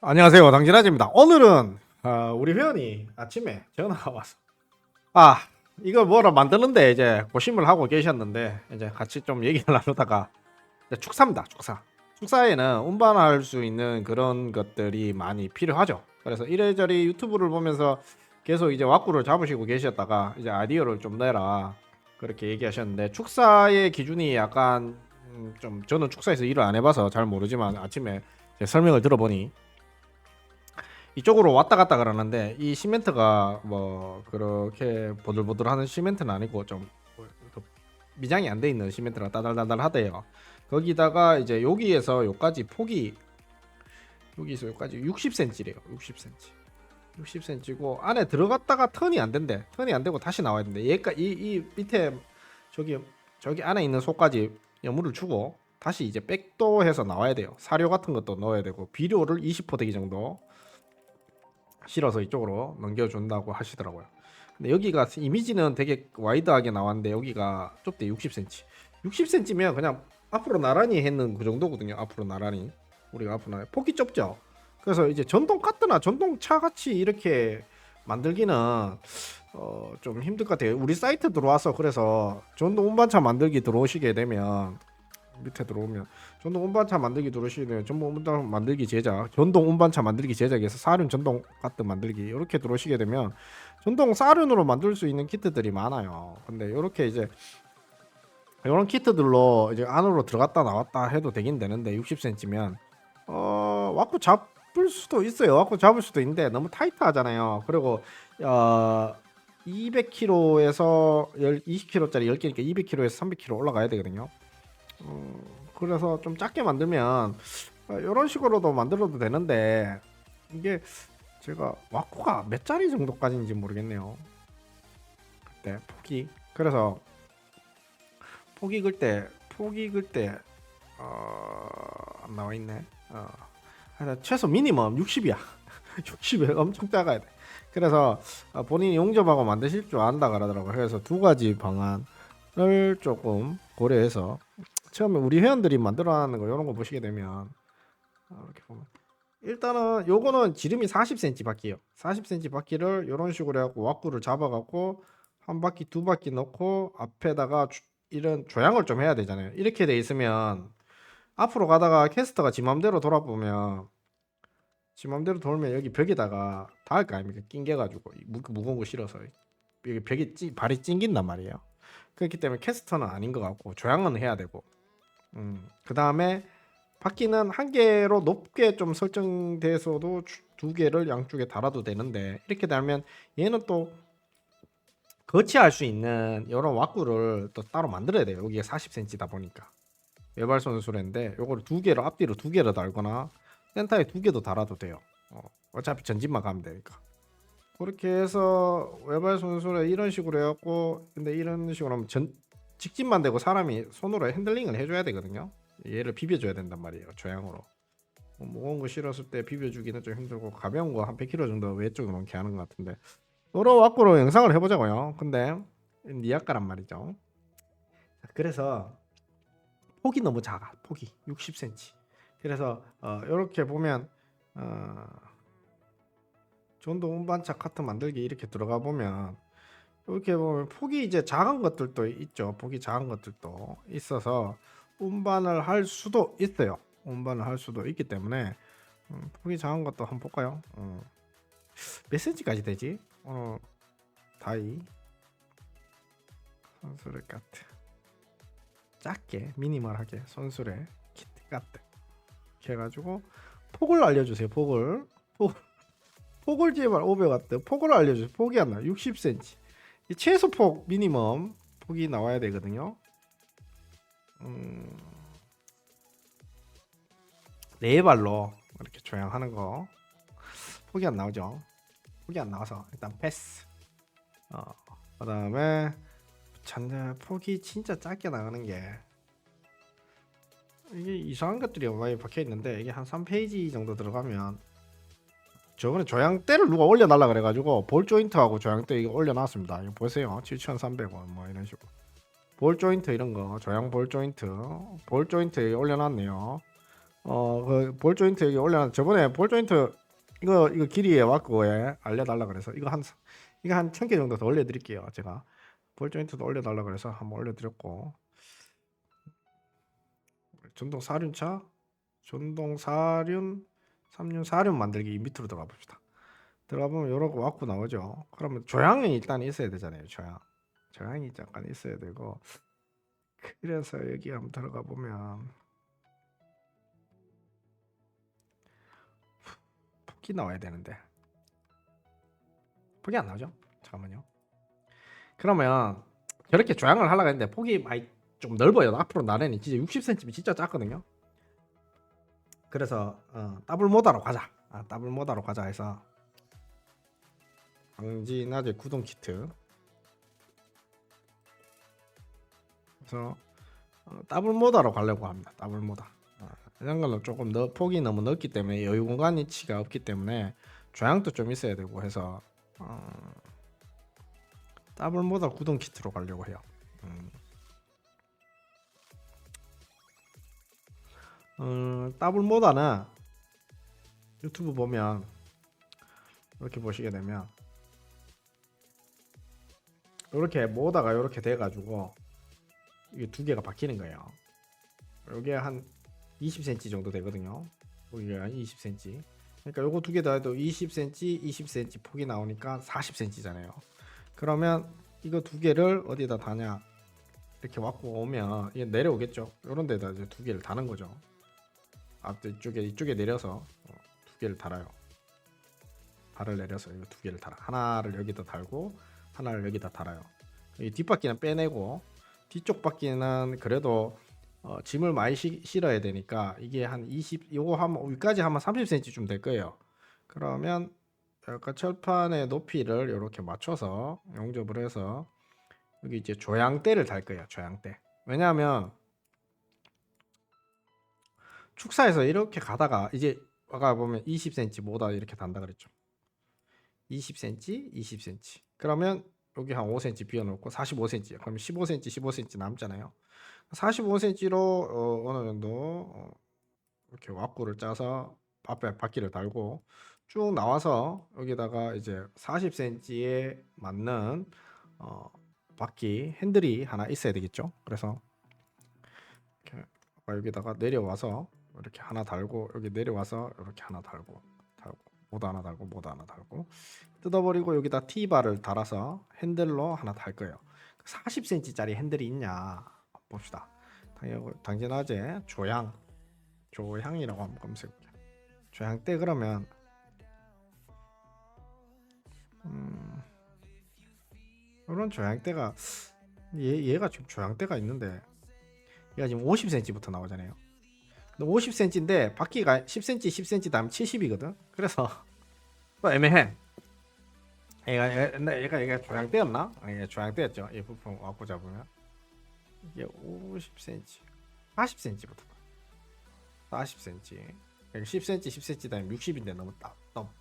안녕하세요, 당진아재입니다. 오늘은 우리 회원이 아침에 전화가 와서 아 이걸 뭐라 만드는데 이제 고심을 하고 계셨는데 이제 같이 좀 얘기를 나누다가 이제 축사입니다. 축사에는 운반할 수 있는 그런 것들이 많이 필요하죠. 그래서 이래저래 유튜브를 보면서 계속 이제 왁구를 잡으시고 계셨다가 이제 아이디어를 좀 내라 그렇게 얘기하셨는데, 축사의 기준이 약간 좀, 저는 축사에서 일을 안 해봐서 잘 모르지만 아침에 이제 설명을 들어보니 이쪽으로 왔다 갔다 그러는데, 이 시멘트가 뭐 그렇게 보들보들하는 시멘트는 아니고 좀 미장이 안 돼 있는 시멘트가 따달따달 하대요. 거기다가 이제 여기에서 여기까지 폭이, 여기서 여기까지 60cm래요. 60cm고 안에 들어갔다가 턴이 안 된대. 턴이 안 되고 다시 나와야 된대. 얘가 이 밑에 저기 안에 있는 속까지 여물을 주고 다시 이제 백도해서 나와야 돼요. 사료 같은 것도 넣어야 되고 비료를 20포대기 정도 실어서 이쪽으로 넘겨준다고 하시더라고요. 근데 여기가 이미지는 되게 와이드하게 나왔는데 여기가 좁대. 60cm. 60cm면 그냥 앞으로 나란히 했는 그 정도거든요. 앞으로 나란히. 우리가 앞으로 나란히. 폭이 좁죠. 그래서 이제 전동 카트나 전동차 같이 이렇게 만들기는 좀 힘들 것 같아요. 우리 사이트 들어와서 그래서 전동 운반차 만들기 들어오시게 되면, 밑에 들어오면 전동 운반차 만들기 들어오시면 전동 운반차 만들기 제작, 전동 운반차 만들기 제작에서 사륜 전동 카트 만들기 이렇게 들어오시게 되면 전동 사륜으로 만들 수 있는 키트들이 많아요. 근데 이렇게 이제 이런 키트들로 이제 안으로 들어갔다 나왔다 해도 되긴 되는데 60cm면 왁구 잡을 수도 있어요. 왁구 잡을 수도 있는데 너무 타이트하잖아요. 그리고 200kg에서 20kg짜리 10개니까 200kg에서 300kg 올라가야 되거든요. 그래서 좀 작게 만들면 이런 식으로도 만들어도 되는데, 이게 제가 왁구가 몇 짜리 정도까지인지 모르겠네요. 그때 폭이, 그래서 폭이 긁때 안 나와 있네. 하여튼 최소 미니멈 60이야. 60에 엄청 작아야 돼. 그래서 본인이 용접하고 만드실 줄 안다 그러더라고요. 그래서 두 가지 방안을 조금 고려해서 처음에 우리 회원들이 만들어하는 거 이런 거 보시게 되면 이렇게 보면 일단은 요거는 지름이 40cm 바퀴요. 40cm 바퀴를 이런 식으로 해갖고 왁구를 잡아갖고 한 바퀴 두 바퀴 넣고 앞에다가 이런 조향을 좀 해야 되잖아요. 이렇게 돼 있으면 앞으로 가다가 캐스터가 지 맘대로 돌아보면, 지 맘대로 돌면 여기 벽에다가 닿을 거 아닙니까? 낑겨가지고 무거운 거 실어서 여기 벽에 발이 찡긴단 말이에요. 그렇기 때문에 캐스터는 아닌 것 같고 조향은 해야 되고, 그 다음에 바퀴는 한 개로 높게 좀 설정돼서도 두 개를 양쪽에 달아도 되는데, 이렇게 달면 얘는 또 거치할 수 있는 이런 왁구를 또 따로 만들어야 돼요. 여기가 40cm다 보니까 외발선 수레인데 요거를 두 개로, 앞뒤로 두 개로 달거나 센터에 두 개도 달아도 돼요. 어차피 전진만 가면 되니까. 그렇게 해서 외발선 수레 이런 식으로 해갖고, 근데 이런 식으로 하면 직진만 되고 사람이 손으로 핸들링을 해줘야 되거든요. 얘를 비벼줘야 된단 말이에요. 조향으로. 무거운 거 실었을 때 비벼주기는 좀 힘들고, 가벼운 거 한 100kg 정도 외쪽에 놓게 하는 것 같은데 여러 왁구로 영상을 해보자고요. 근데 니아까란 말이죠. 그래서 폭이 너무 작아. 폭이 60cm. 그래서 이렇게 보면 전동 운반차 카트 만들기 이렇게 들어가 보면, 이렇게 보면 폭이 이제 작은 것들도 있죠. 폭이 작은 것들도 있어서 운반을 할 수도 있어요. 운반을 할 수도 있기 때문에 폭이 작은 것도 한번 볼까요? 몇 cm까지 되지? 다이 손수레 카트 작게 미니멀하게 손수레 키트 카트 이렇게 해가지고 폭을 알려주세요. 폭을 제발 500W 폭을 알려주세요. 폭이 안 나. 60cm. 이 최소 폭 미니멈 폭이 나와야 되거든요. 네 발로 이렇게 조향하는 거 폭이 안 나오죠. 폭이 안 나와서 일단 패스. 그 다음에 폭이 진짜 작게 나가는 게, 이게 이상한 것들이 많이 박혀 있는데, 이게 한 3페이지 정도 들어가면, 저번에 조향대를 누가 올려달라 그래가지고 볼 조인트하고 조향대 이거 올려놨습니다. 이거 보세요. 7,300원 뭐 이런 식으로 볼 조인트 이런 거, 조향 볼 조인트 올려놨네요. 그 볼 조인트 여기 올려놨. 저번에 볼 조인트 이거 길이에 왔고에 알려달라 그래서 이거 한 1000개 정도 더 올려드릴게요. 제가 볼 조인트도 올려달라 그래서 한번 올려드렸고, 전동 사륜차, 전동 사륜, 3륜 사륜 만들기 밑으로 들어가 봅시다. 들어가 보면 요렇게 왁구 나오죠. 그러면 조향이 일단 있어야 되잖아요. 조향이 잠깐 있어야 되고, 그래서 여기 한번 들어가 보면 폭이 나와야 되는데 폭이 안 나오죠. 잠깐만요. 그러면 저렇게 조향을 하려고 했는데 폭이 많이 좀 넓어요. 앞으로 나래는 진짜 60cm면 진짜 작거든요. 그래서 더블 모다로 가자. 더블 모다로 가자 해서 방지나제 구동 키트. 그래서 더블 모다로 가려고 합니다. 더블 모다. 이런 걸로 조금 폭이 너무 넓기 때문에 여유 공간이치가 없기 때문에 조향도 좀 있어야 되고 해서 더블 모다 구동 키트로 가려고 해요. 더블 모다는 유튜브 보면 이렇게 보시게 되면 이렇게 모다가 이렇게 돼가지고 이게 두 개가 바뀌는 거예요. 이게 한 20cm 정도 되거든요. 여기가 20cm. 그러니까 요거 두 개 다 해도 20cm, 20cm 폭이 나오니까 40cm잖아요. 그러면 이거 두 개를 어디다 다냐? 이렇게 왔고 오면 이게 내려오겠죠. 이런 데다 이제 두 개를 다는 거죠. 이쪽에 내려서 두 개를 달아요. 발을 내려서 이거 두 개를 달아. 하나를 여기다 달고 하나를 여기다 달아요. 이 뒷바퀴는 빼내고 뒤쪽 바퀴는 그래도 짐을 많이 실어야 되니까 이게 한 20, 요거 하면 위까지 하면 30cm쯤 될 거예요. 그러면 약간 철판의 높이를 이렇게 맞춰서 용접을 해서 여기 이제 조향대를 달 거예요. 조향대. 왜냐하면 축사에서 이렇게 가다가 이제 아까 보면 20cm 모다 이렇게 단다 그랬죠. 20cm, 20cm. 그러면 여기 한 5cm 비워놓고 45cm. 그럼 15cm, 15cm 남잖아요. 45cm로 어느 정도 이렇게 왁구를 짜서 앞에 바퀴를 달고 쭉 나와서 여기다가 이제 40cm에 맞는 바퀴 핸들이 하나 있어야 되겠죠. 그래서 이렇게 여기다가 내려와서 이렇게 하나 달고 여기 내려와서 이렇게 하나 달고 모드 하나 달고 모드 하나 달고 뜯어버리고 여기다 T바를 달아서 핸들로 하나 달 거예요. 40cm짜리 핸들이 있냐 봅시다. 당연하제 조향이라고 한번 검색해볼게요. 조향대 그러면 이런 조향대가 얘가 지금 조향대가 있는데 얘가 지금 50cm부터 나오잖아요. 근데 50cm인데 바퀴가 10cm 10cm 다음 70이거든. 그래서 또 애매해. 얘가 조향대였나? 이게 조향대였죠. 이 부품 갖고 잡으면 이게 50cm 40cm부터 40cm 10cm 10cm 다음 60인데 너무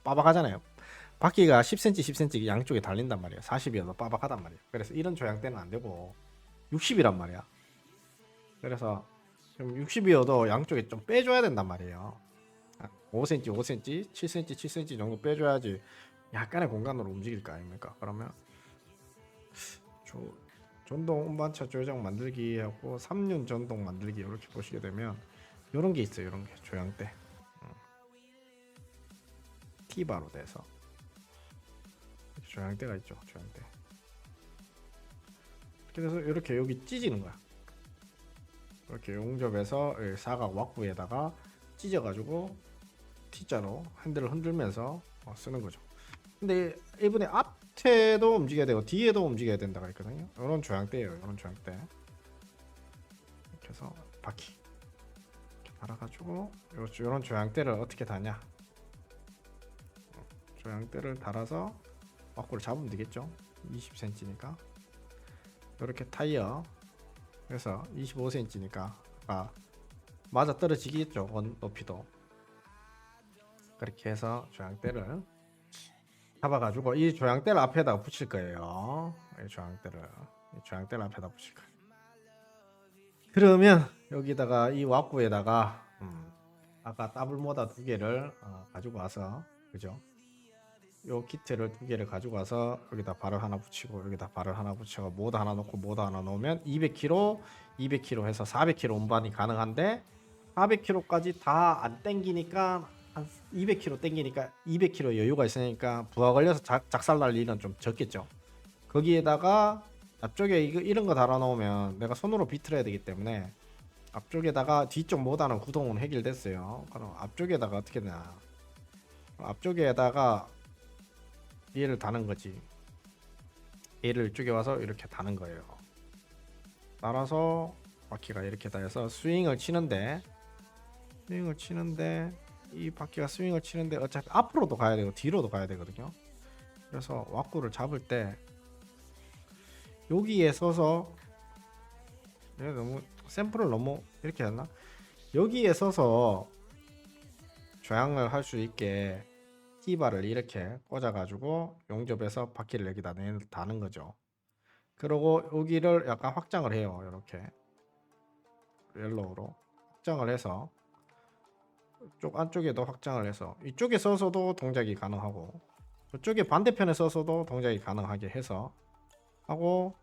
빠박하잖아요. 바퀴가 10cm 10cm 양쪽에 달린단 말이야. 40이어도 빠박하단 말이야. 그래서 이런 조향대는 안 되고 60이란 말이야. 그래서 지금 60이어도 양쪽에 좀 빼줘야 된단 말이에요. 5cm 5cm 7cm 7cm 정도 빼줘야지 약간의 공간으로 움직일 거 아닙니까? 그러면 전동 운반차 조작 만들기 하고 3륜 전동 만들기 이렇게 보시게 되면 이런 게 있어요. 이런 게 조향대 T바로 돼서 조향대가 있죠. 조향대 그래서 이렇게 여기 찢어지는 거야. 이렇게 용접해서 사각 왁구에다가 찢어가지고 T자로 핸들을 흔들면서 쓰는 거죠. 근데 이번에 앞에도 움직여야 되고 뒤에도 움직여야 된다고 했거든요. 이런 조향대예요. 이런 조향대. 이렇게 해서 바퀴 이렇게 달아가지고 이런 조향대를 어떻게 다냐? 조향대를 달아서 왁구를 잡으면 되겠죠. 20cm니까 이렇게 타이어 그래서 25cm니까 맞아 떨어지겠죠. 높이도 그렇게 해서 조향대를 잡아가지고 이 조향대를 앞에다 붙일 거예요. 이 조향대를 앞에다 붙일 거예요. 그러면 여기다가 이 왁구에다가 아까 더블 모다 두 개를 가지고 와서, 그죠? 요 키트를 두 개를 가지고 와서 여기다 발을 하나 붙이고 여기다 발을 하나 붙이고 모드 하나 놓고 모드 하나 놓으면 200kg, 200kg 해서 400kg 운반이 가능한데 400kg까지 다 안 땡기니까 한 200kg 땡기니까 200kg 여유가 있으니까 부하 걸려서 작살날 일은 좀 적겠죠. 거기에다가 앞쪽에 이런 거 달아 놓으면 내가 손으로 비틀어야 되기 때문에 앞쪽에다가 뒤쪽 모다는 구동은 해결됐어요. 그럼 앞쪽에다가 어떻게 되냐? 앞쪽에다가 얘를 다는 거지. 얘를 이쪽에 와서 이렇게 다는 거예요. 따라서 바퀴가 이렇게 다 해서 스윙을 치는데 이 바퀴가 스윙을 치는데 어차피 앞으로도 가야 되고 뒤로도 가야 되거든요. 그래서 왁구를 잡을 때 여기에 서서 너무 샘플을 너무 이렇게 했나? 여기에 서서 조향을 할 수 있게 T바를 이렇게 꽂아가지고 용접해서 바퀴를 여기다 다는 거죠. 그리고 여기를 약간 확장을 해요. 이렇게 옐로우로 확장을 해서 쪽 안쪽에도 확장을 해서 이쪽에 서서도 동작이 가능하고 이쪽에 반대편에 서서도 동작이 가능하게 해서 하고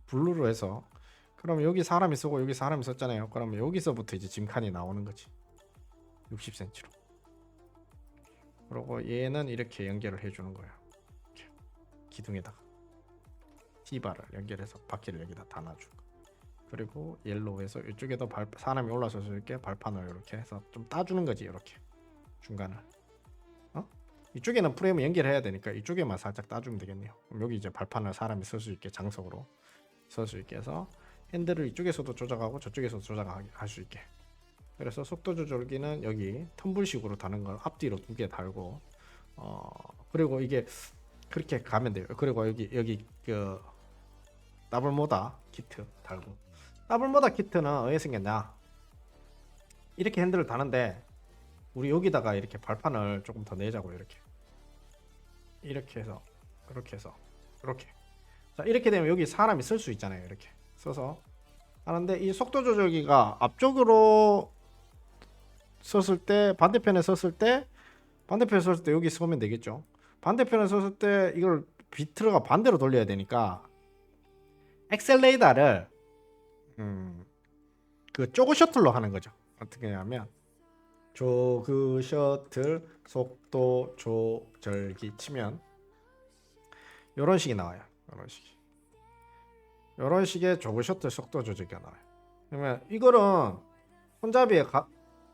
블루로 해서 그럼 여기 사람이 쓰고 여기 사람이 썼잖아요. 그러면 여기서부터 이제 짐칸이 나오는 거지. 60cm로. 그리고 얘는 이렇게 연결을 해주는 거예요. 이렇게 기둥에다가 T바를 연결해서 바퀴를 여기다 달아주고 그리고 옐로우에서 이쪽에도 사람이 올라서서 이렇게 발판을 이렇게 해서 좀 따주는 거지. 이렇게 중간을 이쪽에는 프레임을 연결해야 되니까 이쪽에만 살짝 따주면 되겠네요. 그럼 여기 이제 발판을 사람이 쓸 수 있게 장석으로 쓸 수 있게 해서 핸들을 이쪽에서도 조작하고 저쪽에서도 조작할 수 있게. 그래서 속도 조절기는 여기 텀블식으로 다는 걸 앞뒤로 두 개 달고 그리고 이게 그렇게 가면 돼요. 그리고 여기 그 더블 모다 키트 달고 더블 모다 키트는 어디에 생겼냐? 이렇게 핸들을 다는데 우리 여기다가 이렇게 발판을 조금 더 내자고 이렇게 해서 이렇게 자 이렇게 되면 여기 사람이 쓸 수 있잖아요. 이렇게 써서 하는데 이 속도 조절기가 앞쪽으로 썼을 때 반대편에 썼을 때 여기 쓰면 되겠죠. 반대편에 썼을 때 이걸 비트가 반대로 돌려야 되니까 엑셀레이터를 그 조그 셔틀로 하는 거죠. 어떻게 하면 조그 셔틀 속도 조절기 치면 이런 식이 나와요. 이런 식의 조그 셔틀 속도 조절기가 나와요. 그러면 이거는 손잡이에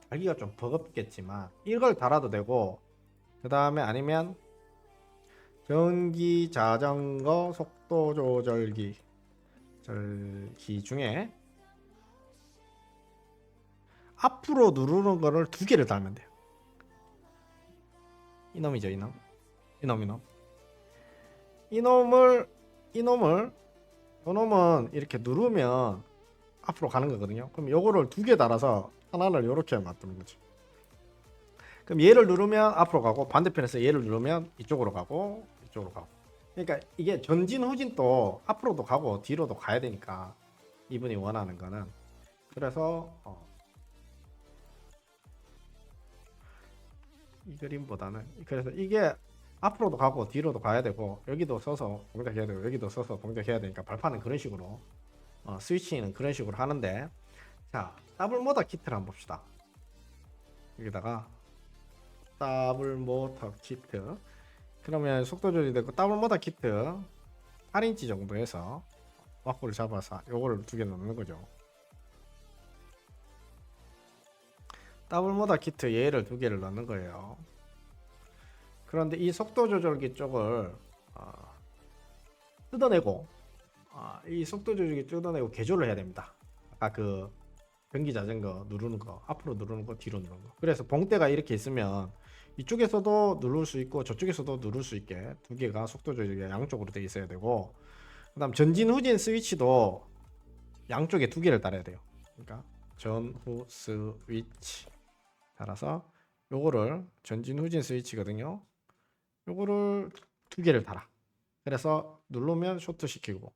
달기가 좀 버겁겠지만 이걸 달아도 되고 그 다음에 아니면 전기 자전거 속도 조절기 중에 앞으로 누르는 거를 두 개를 달면 돼요. 이놈이죠. 이놈은 이렇게 누르면 앞으로 가는 거거든요. 그럼 요거를 두 개 달아서 하나를 이렇게 만드는 거죠. 그럼 얘를 누르면 앞으로 가고 반대편에서 얘를 누르면 이쪽으로 가고. 그러니까 이게 전진 후진 또 앞으로도 가고 뒤로도 가야 되니까 이분이 원하는 거는 그래서 이 그림보다는 그래서 이게 앞으로도 가고 뒤로도 가야 되고 여기도 서서 동작해야 되고 여기도 서서 동작해야 되니까 발판은 그런 식으로 스위치는 그런 식으로 하는데 자 더블 모터 키트를 한번 봅시다. 여기다가 더블 모터 키트 그러면 속도 조절이 되고 더블 모터 키트 8인치 정도 해서 왁구를 잡아서 요거를 두 개 넣는 거죠. 더블 모터 키트 얘를 두 개를 넣는 거예요. 그런데 이 속도 조절기 쪽을 뜯어내고 이 속도 조절기 뜯어내고 개조를 해야 됩니다. 아까 그 전기 자전거 누르는 거 앞으로 누르는 거 뒤로 누르는 거 그래서 봉대가 이렇게 있으면 이쪽에서도 누를 수 있고 저쪽에서도 누를 수 있게 두 개가 속도 조절기가 양쪽으로 되어 있어야 되고 그 다음 전진 후진 스위치도 양쪽에 두 개를 달아야 돼요. 그러니까 전후 스위치 달아서 요거를 전진 후진 스위치거든요. 요거를 두 개를 달아. 그래서 누르면 쇼트 시키고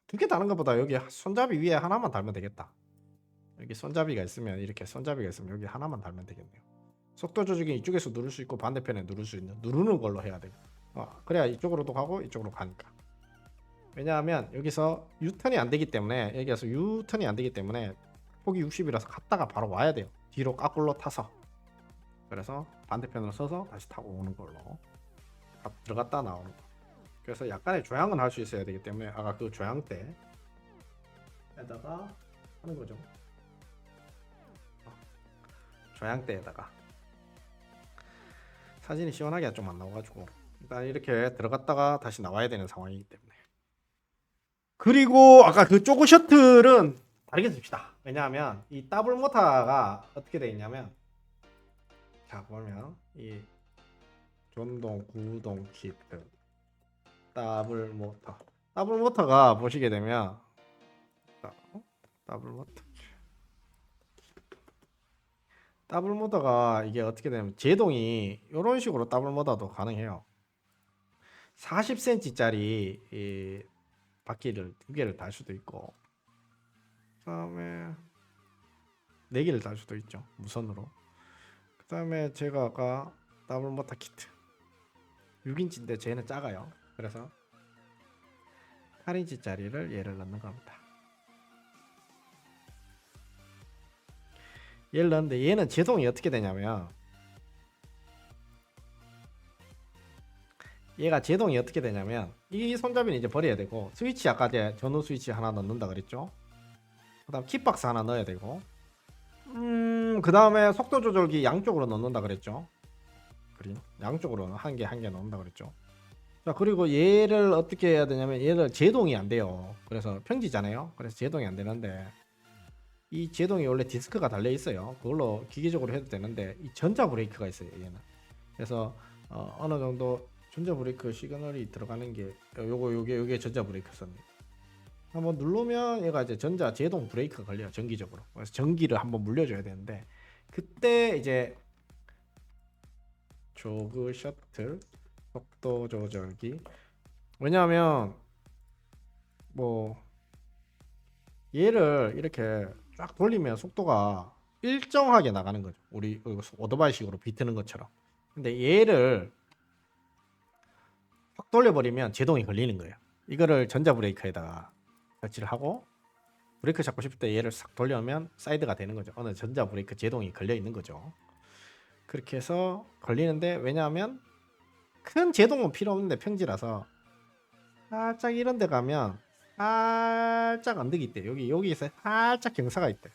두 개 다는 것보다 여기 손잡이 위에 하나만 달면 되겠다. 여기 손잡이가 있으면 이렇게 손잡이가 있으면 여기 하나만 달면 되겠네요. 속도 조절기 이쪽에서 누를 수 있고 반대편에 누를 수 있는 누르는 걸로 해야 돼요. 그래야 이쪽으로도 가고 이쪽으로 가니까. 왜냐하면 여기서 유턴이 안 되기 때문에 여기서 유턴이 안 되기 때문에 폭이 60이라서 갔다가 바로 와야 돼요. 뒤로 까꿀로 타서. 그래서 반대편으로 서서 다시 타고 오는 걸로 들어갔다 나오는 거. 그래서 약간의 조향은 할 수 있어야 되기 때문에 아까 그 조향 때에다가 하는 거죠. 조향 때에다가 사진이 시원하게 좀 안 나와가지고 일단 이렇게 들어갔다가 다시 나와야 되는 상황이기 때문에. 그리고 아까 그 쪼그 셔틀은 다르게 씁시다. 왜냐하면 이 더블 모터가 어떻게 되어 있냐면, 자 보면 이 전동 구동 키트 더블 모터가 보시게 되면 더블 모터가 이게 어떻게 되면 제동이 이런 식으로 더블 모터도 가능해요. 40cm짜리 이 바퀴를 2개를 달 수도 있고, 그 다음에 4개를 달 수도 있죠, 무선으로. 그 다음에 제가 아까 더블 모터 키트 6인치인데 쟤는 작아요. 그래서 8인치짜리를 얘를 넣는 겁니다. 얘를 넣는데 얘는 제동이 어떻게 되냐면, 얘가 제동이 어떻게 되냐면 이 손잡이는 이제 버려야 되고, 스위치 아까 제 전후 스위치 하나 넣는다 그랬죠. 그 다음 킥박스 하나 넣어야 되고, 그 다음에 속도 조절기 양쪽으로 넣는다 그랬죠. 양쪽으로 한 개 넣는다 그랬죠. 자, 그리고 얘를 어떻게 해야 되냐면 얘를 제동이 안 돼요. 그래서 평지잖아요. 그래서 제동이 안 되는데, 이 제동이 원래 디스크가 달려 있어요. 그걸로 기계적으로 해도 되는데 이 전자 브레이크가 있어요, 얘는. 그래서 어느 정도 전자 브레이크 시그널이 들어가는 게 요게 전자 브레이크 선입니다. 한번 누르면 얘가 이제 전자 제동 브레이크가 걸려요, 정기적으로. 그래서 전기를 한번 물려줘야 되는데, 그때 이제 조그 셔틀 속도 조절기, 왜냐하면 뭐 얘를 이렇게 쫙 돌리면 속도가 일정하게 나가는 거죠. 우리 오토바이식으로 비트는 것처럼. 근데 얘를 확 돌려버리면 제동이 걸리는 거예요. 이거를 전자 브레이크에다가 설치를 하고, 브레이크 잡고 싶을 때 얘를 싹 돌려면 사이드가 되는 거죠. 어느 전자 브레이크 제동이 걸려 있는 거죠. 그렇게 해서 걸리는데, 왜냐하면 큰 제동은 필요 없는데 평지라서 살짝 이런 데 가면 살짝 언덕이 있대. 여기에서 살짝 경사가 있대.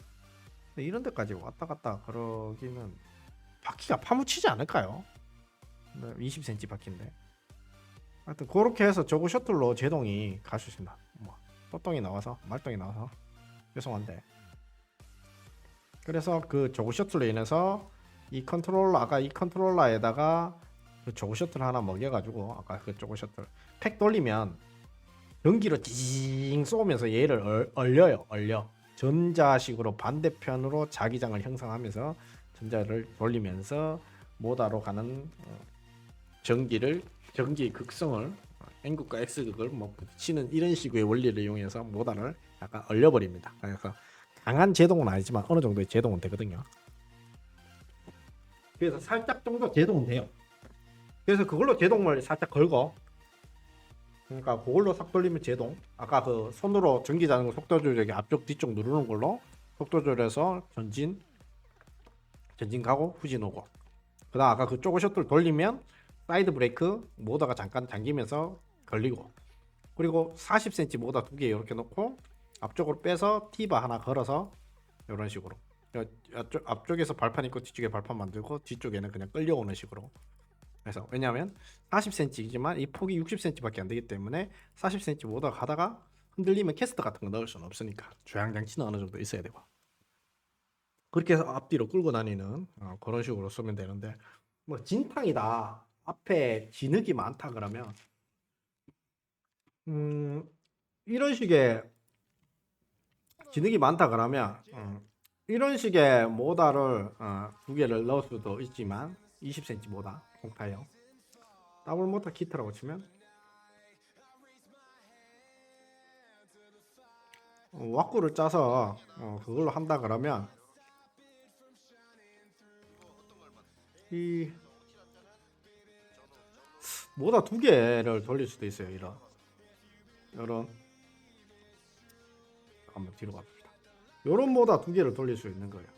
근데 이런 데까지 왔다 갔다 그러기는 바퀴가 파묻히지 않을까요? 20cm 바퀴인데. 하여튼 그렇게 해서 저거 셔틀로 제동이 갈 수 있습니다. 뽀똥이 나와서 말똥이 나와서 죄송한데. 그래서 그 저거 셔틀로 인해서 이 컨트롤러에다가 그 저거 셔틀 하나 먹여가지고, 아까 그 저거 셔틀 팩 돌리면 전기로 징 쏘면서 얘를 얼려 전자식으로 반대편으로 자기장을 형성하면서 전자를 돌리면서 모다로 가는 전기 극성을 N극과 X극을 붙이는 이런 식의 원리를 이용해서 모다를 약간 얼려버립니다. 그래서 강한 제동은 아니지만 어느 정도의 제동은 되거든요. 그래서 살짝 정도 제동은 돼요. 그래서 그걸로 제동을 살짝 걸고, 그러니까 그걸로 싹 돌리면 제동, 아까 그 손으로 전기 자전거 속도 조절기 앞쪽 뒤쪽 누르는 걸로 속도 조절해서 전진 가고 후진 오고, 그다음 아까 그 쪼그 셔틀 돌리면 사이드 브레이크 모터가 잠깐 잠기면서 걸리고, 그리고 40cm 모터 2개 이렇게 놓고 앞쪽으로 빼서 티바 하나 걸어서 이런 식으로 앞쪽에서 발판 있고 뒤쪽에 발판 만들고 뒤쪽에는 그냥 끌려오는 식으로. 그래서 왜냐하면 40cm이지만 이 폭이 60cm밖에 안 되기 때문에 40cm 모터 가다가 흔들리면 캐스터 같은 거 넣을 수는 없으니까 조향 장치는 어느 정도 있어야 되고, 그렇게 해서 앞뒤로 끌고 다니는 그런 식으로 쓰면 되는데, 뭐 진탕이다, 앞에 진흙이 많다 그러면 이런 식의 진흙이 많다 그러면 이런 식의 모다를 2개를 넣을 수도 있지만, 20cm 모다 공타형 더블 모터 키트라고 치면 왁구를 짜서 그걸로 한다 그러면 이 모다 두 개를 돌릴 수도 있어요. 이런 한번 뒤로 가봅시다. 이런 모다 두 개를 돌릴 수 있는 거예요.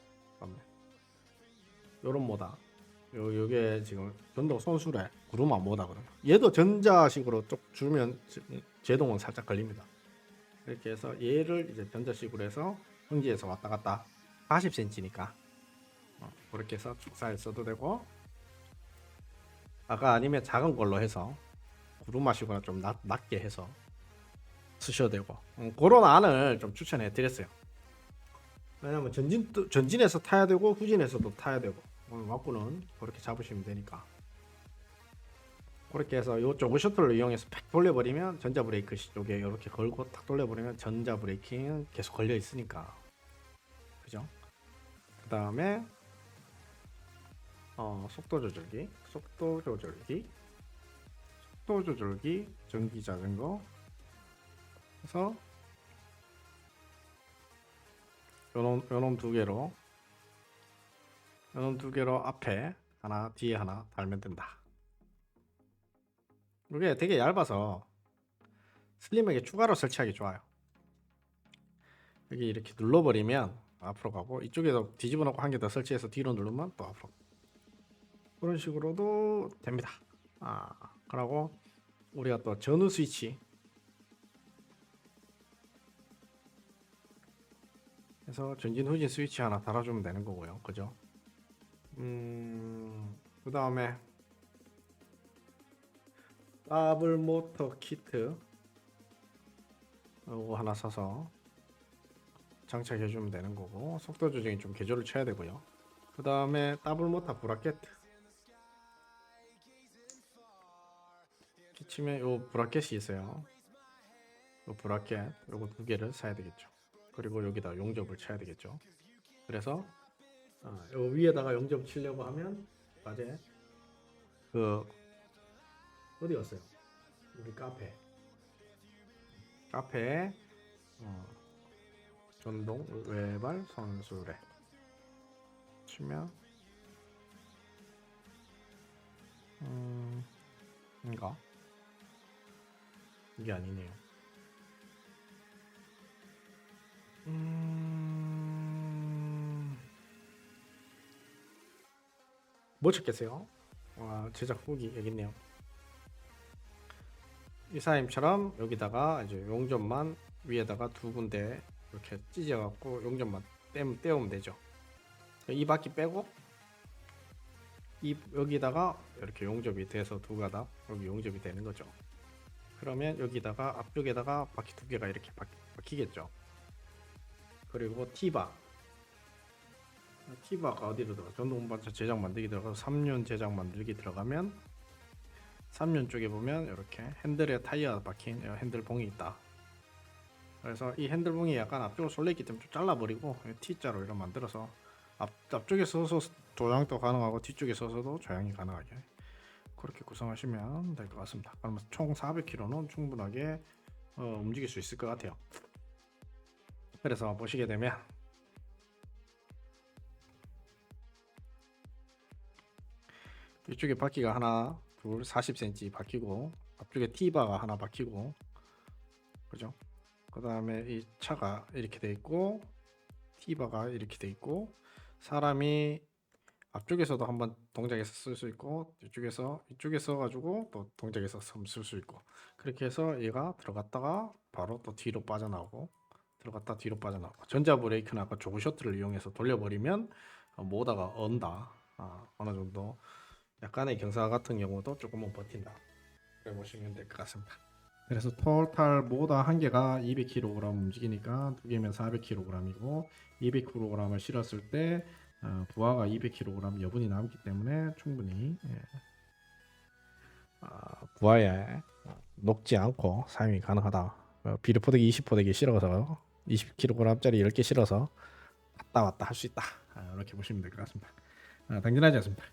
이런 모다 요게 지금 전동 손수레 구루마 모다 그러면 얘도 전자식으로 쭉 주면 제동은 살짝 걸립니다. 이렇게 해서 얘를 이제 전자식으로 해서 흥지에서 왔다 갔다 40cm니까 그렇게 해서 축사에 써도 되고, 아까 아니면 작은 걸로 해서 구루마식으로 좀 낮게 해서 쓰셔도 되고, 그런 안을 좀 추천해 드렸어요. 왜냐면 전진에서 타야 되고 후진에서도 타야 되고, 오늘 왁구는 그렇게 잡으시면 되니까. 그렇게 해서 요 조그 셔틀을 이용해서 팍 돌려버리면 전자 브레이크 쪽에 이렇게 걸고 탁 돌려버리면 전자 브레이킹은 계속 걸려 있으니까, 그죠? 그 다음에 속도 조절기, 전기 자전거. 그래서 요놈 두 개로 앞에 하나 뒤에 하나 달면 된다. 이게 되게 얇아서 슬림하게 추가로 설치하기 좋아요. 여기 이렇게 눌러버리면 앞으로 가고, 이쪽에서 뒤집어 놓고 한 개 더 설치해서 뒤로 누르면 또 앞으로, 그런 식으로도 됩니다. 그리고 우리가 또 전후 스위치 해서 전진 후진 스위치 하나 달아주면 되는 거고요. 그죠? 그 다음에 더블 모터 키트 이거 하나 사서 장착해 주면 되는 거고, 속도 조정이 좀 개조를 쳐야 되고요. 그 다음에 더블 모터 브라켓 끼치면 요 브라켓이 있어요. 요 브라켓 요거 두 개를 사야 되겠죠. 그리고 여기다 용접을 쳐야 되겠죠. 그래서 요 위에다가 용접 치려고 하면 맞아요. 그 어디 갔어요? 우리 카페에 전동 외발 선수래 치면 인가? 이게 아니네요. 뭐 찾겠어요? 제작 후기 여기 있네요. 이사님처럼 여기다가 이제 용접만 위에다가 두 군데 이렇게 찢어갖고 용접만 떼우면 되죠. 이 바퀴 빼고 여기다가 이렇게 용접이 돼서 두 가닥 여기 용접이 되는 거죠. 그러면 여기다가 앞쪽에다가 바퀴 두 개가 이렇게 박히겠죠. 그리고 티바가 어디로 들어가? 전동 반차 제작 만들기 들어가서 3륜 제작 만들기 들어가면 3륜 쪽에 보면 이렇게 핸들에 타이어 박힌 핸들봉이 있다. 그래서 이 핸들봉이 약간 앞쪽으로 쏠려 있기 때문에 좀 잘라버리고 T자로 이렇게 만들어서 앞쪽에 서서 조향도 가능하고 뒤쪽에 서서도 조향이 가능하게 그렇게 구성하시면 될 것 같습니다. 그러면 총 400km는 충분하게 움직일 수 있을 것 같아요. 그래서 보시게 되면 이쪽에 바퀴가 하나 둘 40cm 박히고, 앞쪽에 T바가 하나 박히고, 그죠? 그 다음에 이 차가 이렇게 돼 있고 T바가 이렇게 돼 있고, 사람이 앞쪽에서도 한번 동작해서 쓸 수 있고 이쪽에서 가지고 또 동작해서 쓸 수 있고, 그렇게 해서 얘가 들어갔다가 바로 또 뒤로 빠져나오고 들어갔다 뒤로 빠져나오고, 전자 브레이크는 아까 조그 셔틀을 이용해서 돌려버리면 모다가 언다. 어느 정도 약간의 경사 같은 경우도 조금은 버틴다. 그래 보시면 될 것 같습니다. 그래서 토탈 모다 한 개가 200kg 움직이니까 두 개면 400kg이고, 200kg을 실었을 때 부하가 200kg 여분이 남기 때문에 충분히 부하에 녹지 않고 사용이 가능하다. 비료포대기 20포대기 실어서 20kg짜리 10개 실어서 갔다 왔다 할 수 있다. 이렇게 보시면 될 것 같습니다. 당연하지 않습니다.